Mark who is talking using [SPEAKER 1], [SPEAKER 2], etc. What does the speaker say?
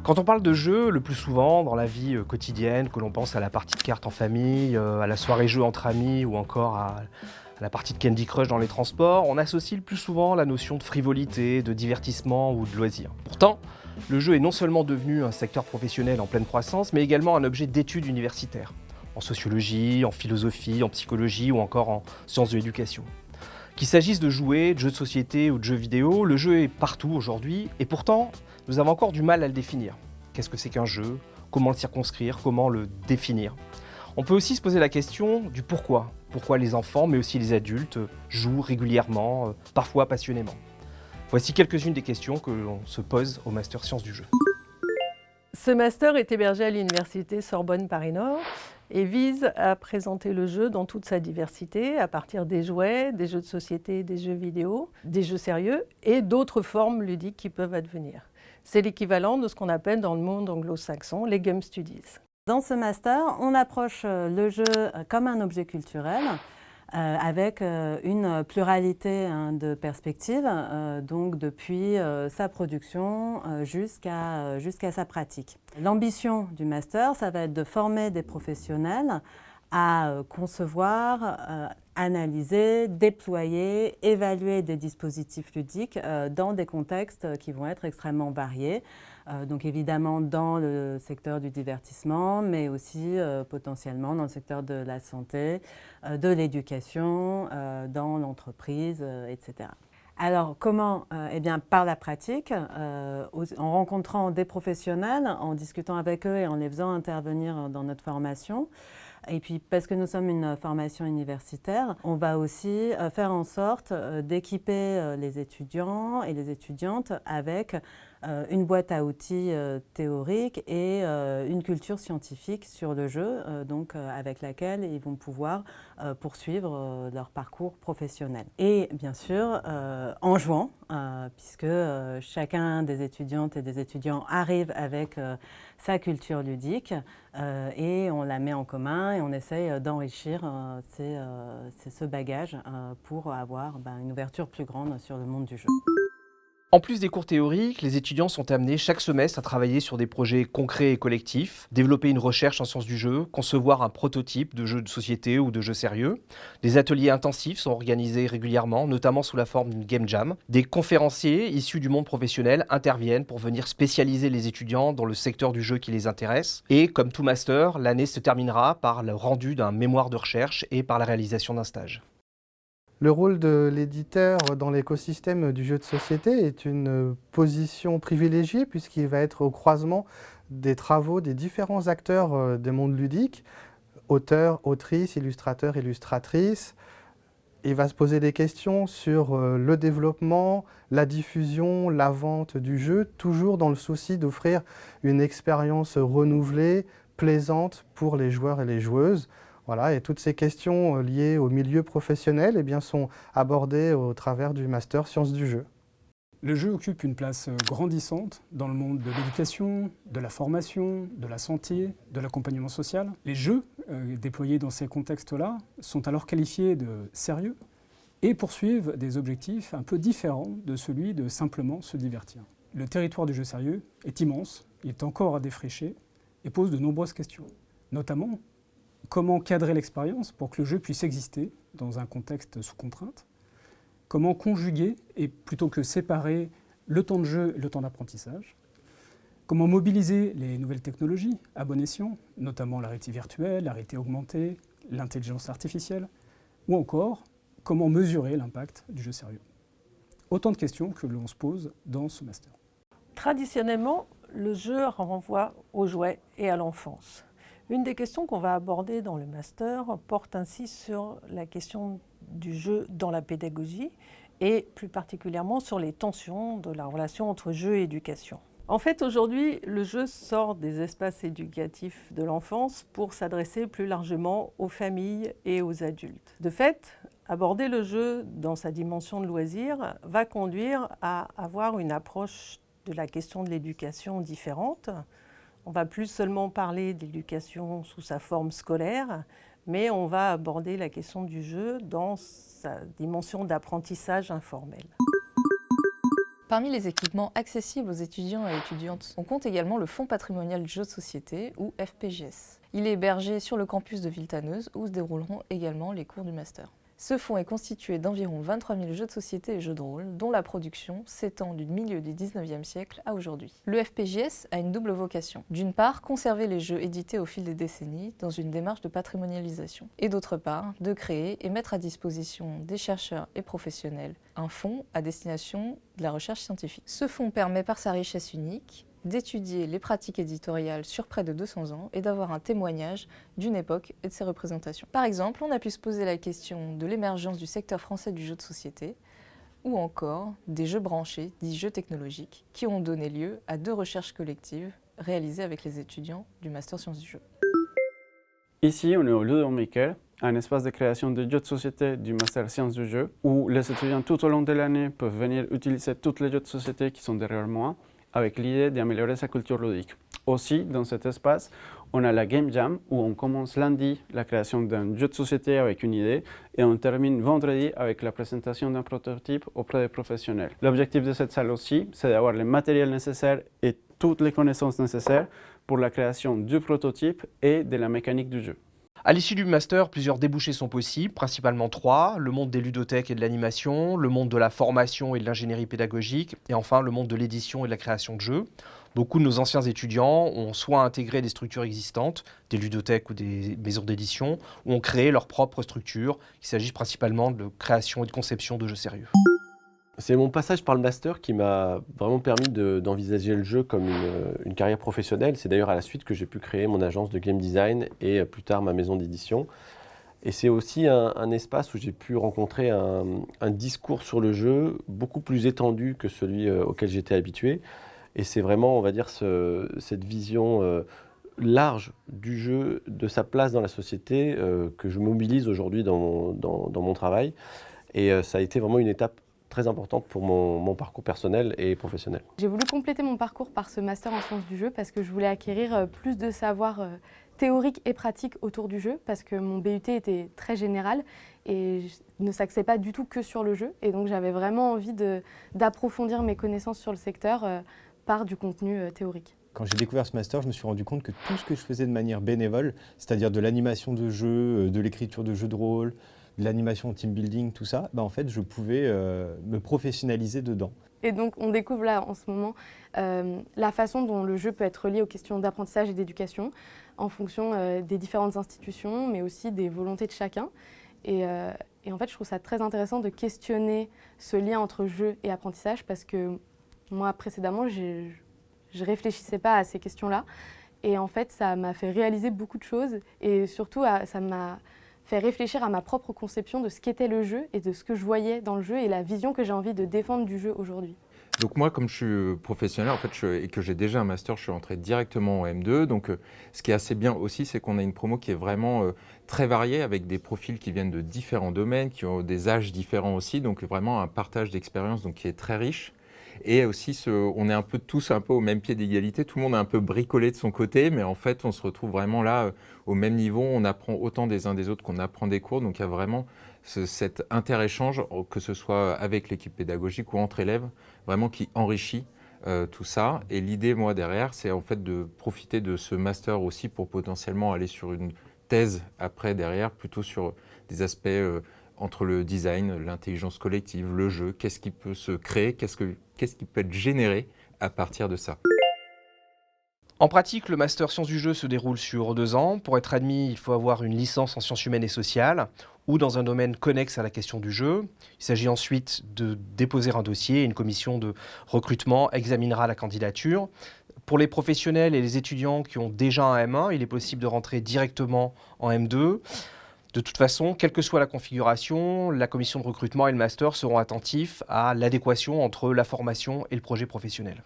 [SPEAKER 1] Quand on parle de jeu, le plus souvent dans la vie quotidienne, que l'on pense à la partie de cartes en famille, à la soirée jeu entre amis ou encore à la partie de Candy Crush dans les transports, on associe le plus souvent la notion de frivolité, de divertissement ou de loisir. Pourtant, le jeu est non seulement devenu un secteur professionnel en pleine croissance, mais également un objet d'études universitaires, en sociologie, en philosophie, en psychologie ou encore en sciences de l'éducation. Qu'il s'agisse de jouets, de jeux de société ou de jeux vidéo, le jeu est partout aujourd'hui et pourtant, nous avons encore du mal à le définir. Qu'est-ce que c'est qu'un jeu? Comment le circonscrire? Comment le définir? On peut aussi se poser la question du pourquoi. Pourquoi les enfants, mais aussi les adultes, jouent régulièrement, parfois passionnément. Voici quelques-unes des questions que l'on se pose au Master Sciences du jeu.
[SPEAKER 2] Ce master est hébergé à l'université Sorbonne Paris-Nord et vise à présenter le jeu dans toute sa diversité, à partir des jouets, des jeux de société, des jeux vidéo, des jeux sérieux et d'autres formes ludiques qui peuvent advenir. C'est l'équivalent de ce qu'on appelle dans le monde anglo-saxon les Game Studies.
[SPEAKER 3] Dans ce master, on approche le jeu comme un objet culturel, avec une pluralité de perspectives, donc depuis sa production jusqu'à sa pratique. L'ambition du master, ça va être de former des professionnels à concevoir, analyser, déployer, évaluer des dispositifs ludiques dans des contextes qui vont être extrêmement variés. Donc évidemment dans le secteur du divertissement, mais aussi potentiellement dans le secteur de la santé, de l'éducation, dans l'entreprise, etc. Alors comment? Eh bien par la pratique, en rencontrant des professionnels, en discutant avec eux et en les faisant intervenir dans notre formation. Et puis parce que nous sommes une formation universitaire, on va aussi faire en sorte d'équiper les étudiants et les étudiantes avec une boîte à outils théorique et une culture scientifique sur le jeu, donc avec laquelle ils vont pouvoir poursuivre leur parcours professionnel. Et bien sûr, en jouant, puisque chacun des étudiantes et des étudiants arrive avec sa culture ludique et on la met en commun et on essaye d'enrichir ce bagage pour avoir une ouverture plus grande sur le monde du jeu.
[SPEAKER 1] En plus des cours théoriques, les étudiants sont amenés chaque semestre à travailler sur des projets concrets et collectifs, développer une recherche en sciences du jeu, concevoir un prototype de jeu de société ou de jeu sérieux. Des ateliers intensifs sont organisés régulièrement, notamment sous la forme d'une game jam. Des conférenciers issus du monde professionnel interviennent pour venir spécialiser les étudiants dans le secteur du jeu qui les intéresse. Et comme tout master, l'année se terminera par le rendu d'un mémoire de recherche et par la réalisation d'un stage.
[SPEAKER 4] Le rôle de l'éditeur dans l'écosystème du jeu de société est une position privilégiée puisqu'il va être au croisement des travaux des différents acteurs des mondes ludiques, auteurs, autrices, illustrateurs, illustratrices. Il va se poser des questions sur le développement, la diffusion, la vente du jeu, toujours dans le souci d'offrir une expérience renouvelée, plaisante pour les joueurs et les joueuses. Voilà, et toutes ces questions liées au milieu professionnel sont abordées au travers du Master Sciences du jeu.
[SPEAKER 5] Le jeu occupe une place grandissante dans le monde de l'éducation, de la formation, de la santé, de l'accompagnement social. Les jeux déployés dans ces contextes-là sont alors qualifiés de sérieux et poursuivent des objectifs un peu différents de celui de simplement se divertir. Le territoire du jeu sérieux est immense, il est encore à défricher et pose de nombreuses questions, notamment comment cadrer l'expérience pour que le jeu puisse exister dans un contexte sous contrainte? Comment conjuguer, et plutôt que séparer, le temps de jeu et le temps d'apprentissage? Comment mobiliser les nouvelles technologies à bon escient, notamment la réalité virtuelle, la réalité augmentée, l'intelligence artificielle? Ou encore, comment mesurer l'impact du jeu sérieux? Autant de questions que l'on se pose dans ce master.
[SPEAKER 2] Traditionnellement, le jeu renvoie aux jouets et à l'enfance. Une des questions qu'on va aborder dans le master porte ainsi sur la question du jeu dans la pédagogie et plus particulièrement sur les tensions de la relation entre jeu et éducation. En fait, aujourd'hui, le jeu sort des espaces éducatifs de l'enfance pour s'adresser plus largement aux familles et aux adultes. De fait, aborder le jeu dans sa dimension de loisir va conduire à avoir une approche de la question de l'éducation différente. On va plus seulement parler d'éducation sous sa forme scolaire, mais on va aborder la question du jeu dans sa dimension d'apprentissage informel.
[SPEAKER 6] Parmi les équipements accessibles aux étudiants et étudiantes, on compte également le Fonds patrimonial du jeu de société, ou FPJS. Il est hébergé sur le campus de Villetaneuse, où se dérouleront également les cours du master. Ce fonds est constitué d'environ 23 000 jeux de société et jeux de rôle, dont la production s'étend du milieu du 19e siècle à aujourd'hui. Le FPJS a une double vocation. D'une part, conserver les jeux édités au fil des décennies dans une démarche de patrimonialisation. Et d'autre part, de créer et mettre à disposition des chercheurs et professionnels un fonds à destination de la recherche scientifique. Ce fonds permet par sa richesse unique d'étudier les pratiques éditoriales sur près de 200 ans et d'avoir un témoignage d'une époque et de ses représentations. Par exemple, on a pu se poser la question de l'émergence du secteur français du jeu de société ou encore des jeux branchés, dits jeux technologiques, qui ont donné lieu à 2 recherches collectives réalisées avec les étudiants du Master Sciences du jeu.
[SPEAKER 7] Ici, on est au Ludomaker, un espace de création de jeux de société du Master Sciences du jeu, où les étudiants tout au long de l'année peuvent venir utiliser tous les jeux de société qui sont derrière moi, avec l'idée d'améliorer sa culture ludique. Aussi, dans cet espace, on a la Game Jam, où on commence lundi la création d'un jeu de société avec une idée, et on termine vendredi avec la présentation d'un prototype auprès des professionnels. L'objectif de cette salle aussi, c'est d'avoir le matériel nécessaire et toutes les connaissances nécessaires pour la création du prototype et de la mécanique du jeu.
[SPEAKER 1] À l'issue du master, plusieurs débouchés sont possibles, principalement 3, le monde des ludothèques et de l'animation, le monde de la formation et de l'ingénierie pédagogique, et enfin le monde de l'édition et de la création de jeux. Beaucoup de nos anciens étudiants ont soit intégré des structures existantes, des ludothèques ou des maisons d'édition, ou ont créé leur propre structure. Il s'agit principalement de création et de conception de jeux sérieux.
[SPEAKER 8] C'est mon passage par le master qui m'a vraiment permis d'envisager le jeu comme une carrière professionnelle. C'est d'ailleurs à la suite que j'ai pu créer mon agence de game design et plus tard ma maison d'édition. Et c'est aussi un espace où j'ai pu rencontrer un discours sur le jeu beaucoup plus étendu que celui auquel j'étais habitué. Et c'est vraiment, on va dire, cette vision large du jeu, de sa place dans la société que je mobilise aujourd'hui dans mon travail. Et ça a été vraiment une étape très importante pour mon parcours personnel et professionnel.
[SPEAKER 9] J'ai voulu compléter mon parcours par ce master en sciences du jeu parce que je voulais acquérir plus de savoir théorique et pratique autour du jeu parce que mon BUT était très général et ne s'axait pas du tout que sur le jeu. Et donc j'avais vraiment envie d'approfondir mes connaissances sur le secteur par du contenu théorique.
[SPEAKER 10] Quand j'ai découvert ce master, je me suis rendu compte que tout ce que je faisais de manière bénévole, c'est-à-dire de l'animation de jeux, de l'écriture de jeux de rôle, de l'animation team building, tout ça, en fait, je pouvais me professionnaliser dedans.
[SPEAKER 9] Et donc, on découvre là, en ce moment, la façon dont le jeu peut être lié aux questions d'apprentissage et d'éducation en fonction des différentes institutions, mais aussi des volontés de chacun. Et en fait, je trouve ça très intéressant de questionner ce lien entre jeu et apprentissage parce que moi, précédemment, je ne réfléchissais pas à ces questions-là. Et en fait, ça m'a fait réaliser beaucoup de choses et surtout, ça m'a fait réfléchir à ma propre conception de ce qu'était le jeu et de ce que je voyais dans le jeu et la vision que j'ai envie de défendre du jeu aujourd'hui.
[SPEAKER 11] Donc moi, comme je suis professionnel en fait, et que j'ai déjà un master, je suis entré directement en M2. Donc ce qui est assez bien aussi, c'est qu'on a une promo qui est vraiment très variée avec des profils qui viennent de différents domaines, qui ont des âges différents aussi. Donc vraiment un partage d'expériences qui est très riche. Et aussi, on est tous un peu au même pied d'égalité. Tout le monde est un peu bricolé de son côté, mais en fait, on se retrouve vraiment là au même niveau. On apprend autant des uns des autres qu'on apprend des cours. Donc, il y a vraiment cet inter-échange, que ce soit avec l'équipe pédagogique ou entre élèves, vraiment qui enrichit tout ça. Et l'idée, moi, derrière, c'est en fait de profiter de ce master aussi pour potentiellement aller sur une thèse après, derrière, plutôt sur des aspects entre le design, l'intelligence collective, le jeu, qu'est-ce qui peut se créer, qu'est-ce qui peut être généré à partir de ça.
[SPEAKER 1] En pratique, le master sciences du jeu se déroule sur 2 ans. Pour être admis, il faut avoir une licence en sciences humaines et sociales ou dans un domaine connexe à la question du jeu. Il s'agit ensuite de déposer un dossier et une commission de recrutement examinera la candidature. Pour les professionnels et les étudiants qui ont déjà un M1, il est possible de rentrer directement en M2. De toute façon, quelle que soit la configuration, la commission de recrutement et le master seront attentifs à l'adéquation entre la formation et le projet professionnel.